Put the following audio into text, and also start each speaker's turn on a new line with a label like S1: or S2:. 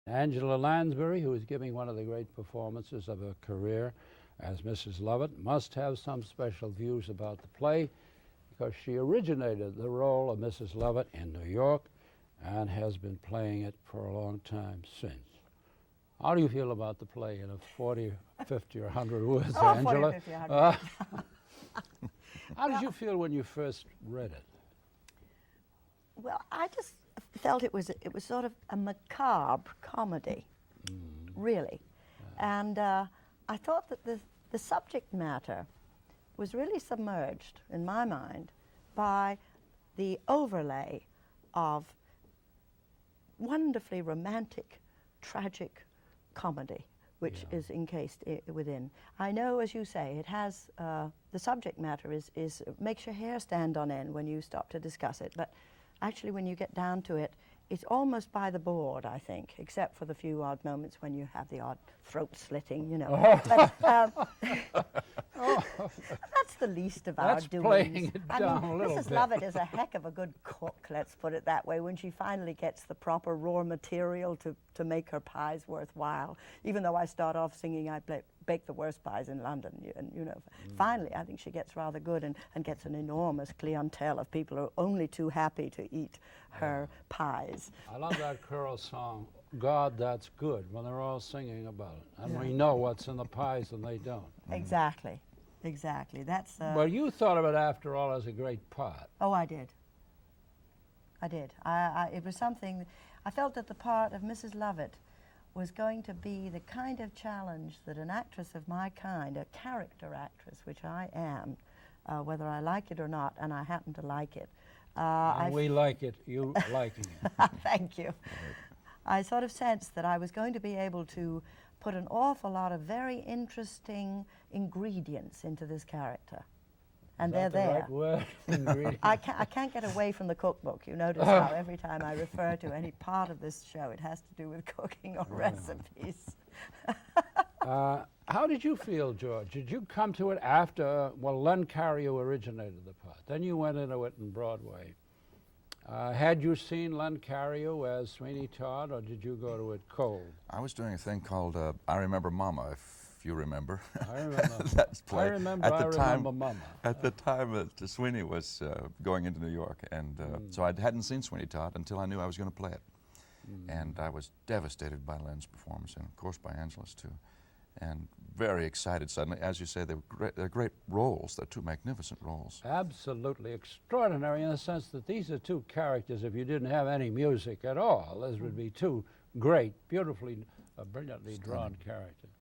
S1: Angela Lansbury, who is giving one of the great performances of her career as Mrs. Lovett, must have some special views about the play because she originated the role of Mrs. Lovett in New York and has been playing it for a long time since. How do you feel about the play in a 40, 50, or 100 words, Angela?
S2: 40, 50, 100.
S1: How did you feel when you first read it?
S2: Well, I just felt it was sort of a macabre comedy, really. And I thought that the subject matter was really submerged, in my mind, by the overlay of wonderfully romantic, tragic comedy, which is encased within. I know, as you say, it has, the subject matter makes your hair stand on end when you stop to discuss it, but actually when you get down to it, it's almost by the board, I think, except for the few odd moments when you have the odd throat slitting, you know. But, that's the least of our doings.
S1: Playing it down a little
S2: Mrs.
S1: bit.
S2: Lovett is a heck of a good cook, let's put it that way, when she finally gets the proper raw material to make her pies worthwhile. Even though I start off singing, I bake the worst pies in London, and you know, finally I think she gets rather good and gets an enormous clientele of people who are only too happy to eat her pies.
S1: I love that choral song, God, That's Good, when they're all singing about it. And we know what's in the pies and they don't.
S2: Exactly, exactly. That's.
S1: Well, you thought of it after all as a great part.
S2: Oh, I did. I did. It was something. I felt that the part of Mrs. Lovett was going to be the kind of challenge that an actress of my kind, a character actress, which I am, whether I like it or not, and I happen to like it.
S1: And we like it, you liking it.
S2: Thank you. I sort of sensed that I was going to be able to put an awful lot of very interesting ingredients into this character. And they're there.
S1: Right word? Ingredients.
S2: I can't get away from the cookbook. You notice how every time I refer to any part of this show, it has to do with cooking or recipes.
S1: How did you feel, George? Did you come to it after, well, Len Cariou originated the part. Then you went into it in Broadway. Had you seen Len Cariou as Sweeney Todd, or did you go to it cold?
S3: I was doing a thing called I Remember Mama, if you remember.
S1: I remember.
S3: That play.
S1: I remember Mama.
S3: At the time that Sweeney was going into New York, and so I hadn't seen Sweeney Todd until I knew I was going to play it. And I was devastated by Len's performance, and of course by Angela's too. And very excited suddenly. As you say, they're great roles. They're two magnificent roles.
S1: Absolutely extraordinary in the sense that these are two characters, if you didn't have any music at all, those would be two great, beautifully, brilliantly drawn characters.